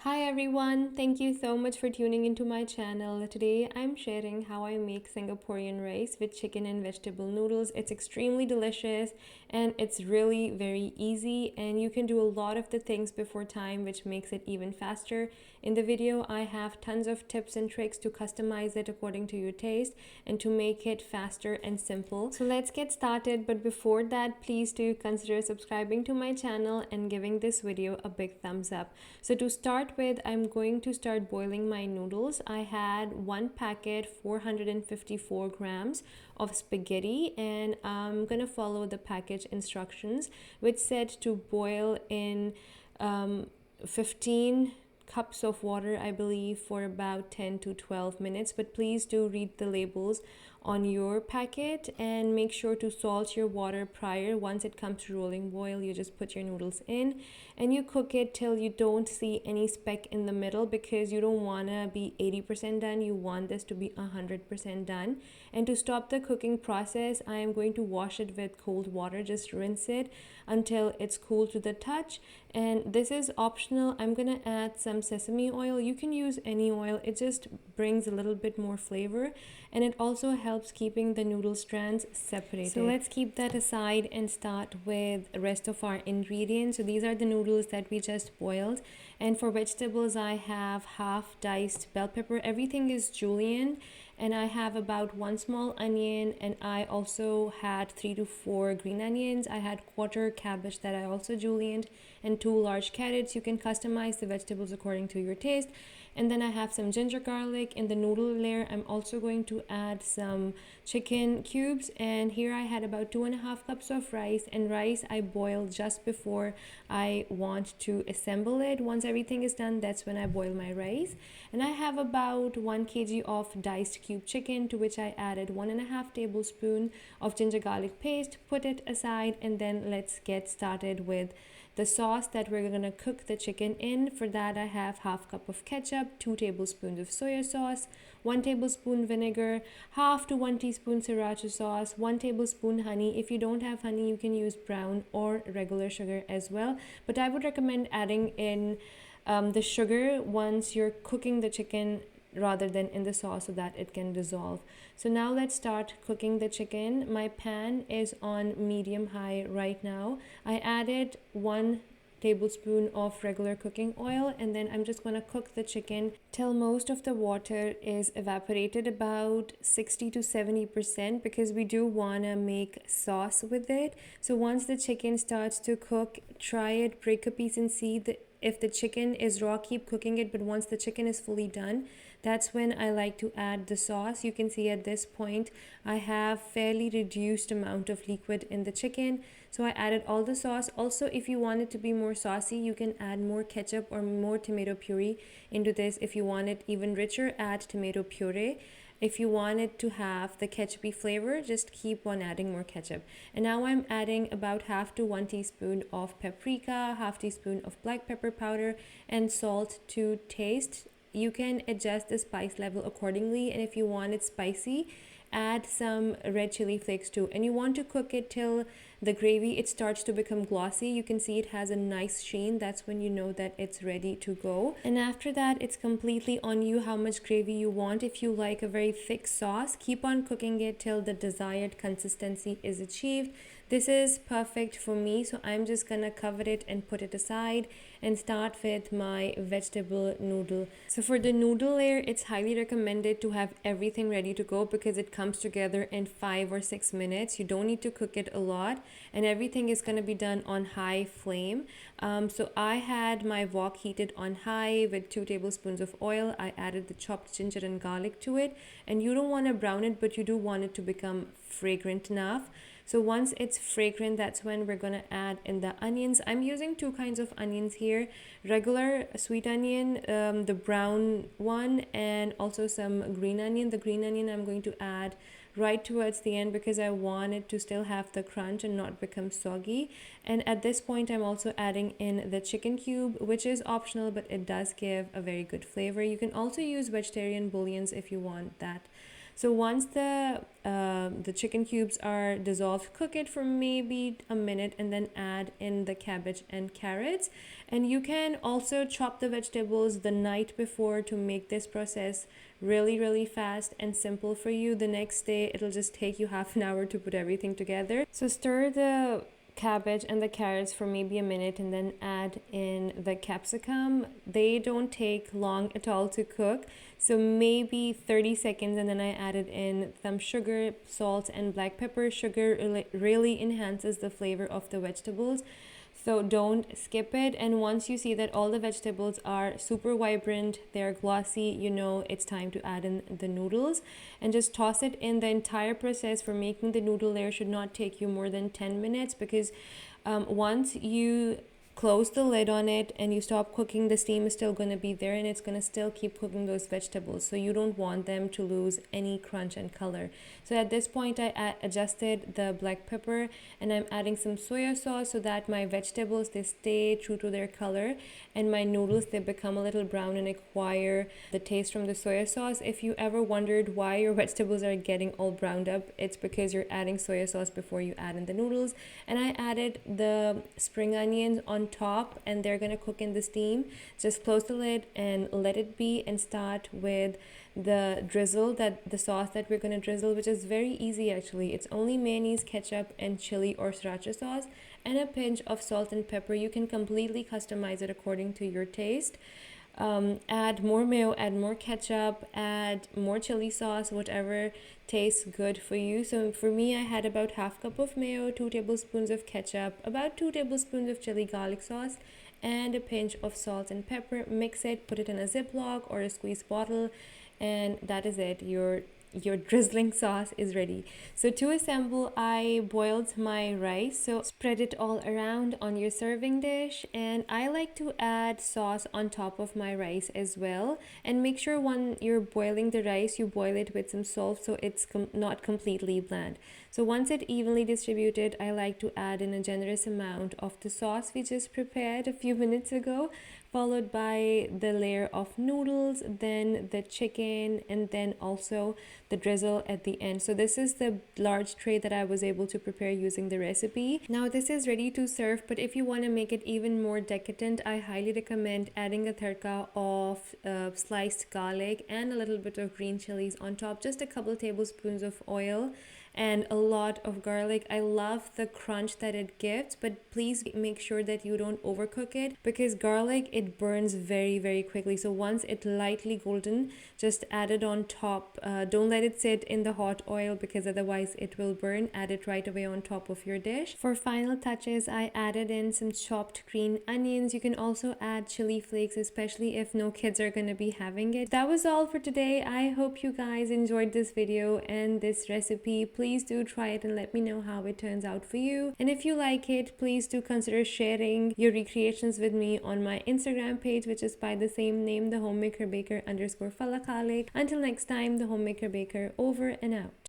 Hi everyone, thank you so much for tuning into my channel. Today I'm sharing how I make Singaporean rice with chicken and vegetable noodles. It's extremely delicious and it's really very easy, and you can do a lot of the things before time, which makes it even faster. In the video I have tons of tips and tricks to customize it according to your taste and to make it faster and simple. So let's get started, but before that please do consider subscribing to my channel and giving this video a big thumbs up. So to start with, I'm going to start boiling my noodles. I had one packet, 454 grams of spaghetti, and I'm gonna follow the package instructions, which said to boil in 15 cups of water, I believe, for about 10 to 12 minutes. But please do read the labels on your packet and make sure to salt your water prior. Once it comes to rolling boil, you just put your noodles in and you cook it till you don't see any speck in the middle, because you don't want to be 80% done, you want this to be 100% done. And to stop the cooking process, I am going to wash it with cold water. Just rinse it until it's cool to the touch, and this is optional. I'm gonna add some sesame oil. You can use any oil, it just brings a little bit more flavor, and it also helps keeping the noodle strands separated. So let's keep that aside and start with the rest of our ingredients. So these are the noodles that we just boiled, and for vegetables I have half diced bell pepper. Everything is julienne, and I have about one small onion, and I also had 3 to 4 green onions. I had quarter cabbage that I also julienned, and 2 large carrots. You can customize the vegetables according to your taste. And then I have some ginger garlic. In the noodle layer I'm also going to add some chicken cubes, and here I had about 2.5 cups of rice, and rice I boil just before I want to assemble it. Once everything is done, that's when I boil my rice. And I have about 1 kg of diced cube chicken, to which I added 1.5 tablespoon of ginger garlic paste. Put it aside, and then let's get started with the sauce that we're gonna cook the chicken in. For that I have half cup of ketchup, 2 tablespoons of soya sauce, 1 tablespoon vinegar, half to 1 teaspoon sriracha sauce, 1 tablespoon honey. If you don't have honey, you can use brown or regular sugar as well, but I would recommend adding in the sugar once you're cooking the chicken rather than in the sauce, so that it can dissolve. So now let's start cooking the chicken. My pan is on medium high right now. I added 1 tablespoon of regular cooking oil, and then I'm just going to cook the chicken till most of the water is evaporated, about 60 to 70%, because we do want to make sauce with it. So once the chicken starts to cook, try it, break a piece and see if the chicken is raw, keep cooking it. But once the chicken is fully done, that's when I like to add the sauce. You can see at this point I have fairly reduced amount of liquid in the chicken, so I added all the sauce. Also, if you want it to be more saucy, you can add more ketchup or more tomato puree into this. If you want it even richer, add tomato puree. If you want it to have the ketchupy flavor, just keep on adding more ketchup. And now I'm adding about half to 1 teaspoon of paprika, half teaspoon of black pepper powder, and salt to taste. You can adjust the spice level accordingly, and if you want it spicy, add some red chili flakes too. And you want to cook it till the gravy it starts to become glossy. You can see it has a nice sheen. That's when you know that it's ready to go. And after that, it's completely on you how much gravy you want. If you like a very thick sauce, keep on cooking it till the desired consistency is achieved. This is perfect for me, so I'm just gonna cover it and put it aside and start with my vegetable noodle. So for the noodle layer, it's highly recommended to have everything ready to go, because it comes together in 5 or 6 minutes. You don't need to cook it a lot, and everything is going to be done on high flame. So I had my wok heated on high with 2 tablespoons of oil. I added the chopped ginger and garlic to it, and you don't want to brown it, but you do want it to become fragrant enough. So once it's fragrant, that's when we're going to add in the onions. I'm using 2 kinds of onions here, regular sweet onion, the brown one, and also some green onion. The green onion I'm going to add right towards the end, because I want it to still have the crunch and not become soggy. And at this point I'm also adding in the chicken cube, which is optional, but it does give a very good flavor. You can also use vegetarian bouillons if you want that. So once the chicken cubes are dissolved, cook it for maybe a minute and then add in the cabbage and carrots. And you can also chop the vegetables the night before to make this process really fast and simple for you. The next day it'll just take you half an hour to put everything together. So stir the cabbage and the carrots for maybe a minute and then add in the capsicum. They don't take long at all to cook, so maybe 30 seconds, and then I added in some sugar, salt, and black pepper. Sugar really enhances the flavor of the vegetables, so don't skip it. And once you see that all the vegetables are super vibrant, they're glossy, you know it's time to add in the noodles and just toss it in. The entire process for making the noodle layer should not take you more than 10 minutes, because once you close the lid on it and you stop cooking, the steam is still going to be there and it's going to still keep cooking those vegetables, so you don't want them to lose any crunch and color. So at this point I adjusted the black pepper and I'm adding some soya sauce so that my vegetables, they stay true to their color, and my noodles, they become a little brown and acquire the taste from the soya sauce. If you ever wondered why your vegetables are getting all browned up, it's because you're adding soya sauce before you add in the noodles. And I added the spring onions on top and they're gonna cook in the steam. Just close the lid and let it be, and start with the drizzle, that the sauce that we're gonna drizzle, which is very easy actually. It's only mayonnaise, ketchup, and chili or sriracha sauce, and a pinch of salt and pepper. You can completely customize it according to your taste. Add more mayo, add more ketchup, add more chili sauce, whatever tastes good for you. So for me, I had about half cup of mayo, 2 tablespoons of ketchup, about 2 tablespoons of chili garlic sauce, and a pinch of salt and pepper. Mix it, put it in a Ziploc or a squeeze bottle, and that is it. Your drizzling sauce is ready. So to assemble, I boiled my rice, so spread it all around on your serving dish, and I like to add sauce on top of my rice as well. And make sure when you're boiling the rice, you boil it with some salt so it's not completely bland. So once it evenly distributed, I like to add in a generous amount of the sauce we just prepared a few minutes ago, followed by the layer of noodles, then the chicken, and then also the drizzle at the end. So this is the large tray that I was able to prepare using the recipe. Now this is ready to serve, but if you want to make it even more decadent, I highly recommend adding a tarka of sliced garlic and a little bit of green chilies on top, just a couple tablespoons of oil and a lot of garlic. I love the crunch that it gives, but please make sure that you don't overcook it, because garlic, it burns very quickly. So once it's lightly golden, just add it on top. Don't let it sit in the hot oil, because otherwise it will burn. Add it right away on top of your dish. For final touches, I added in some chopped green onions. You can also add chili flakes, especially if no kids are going to be having it. That was all for today. I hope you guys enjoyed this video and this recipe. Please do try it and let me know how it turns out for you. And if you like it, please do consider sharing your recreations with me on my Instagram page, which is by the same name, the homemaker baker _ Falakalik. Until next time, the homemaker baker over and out.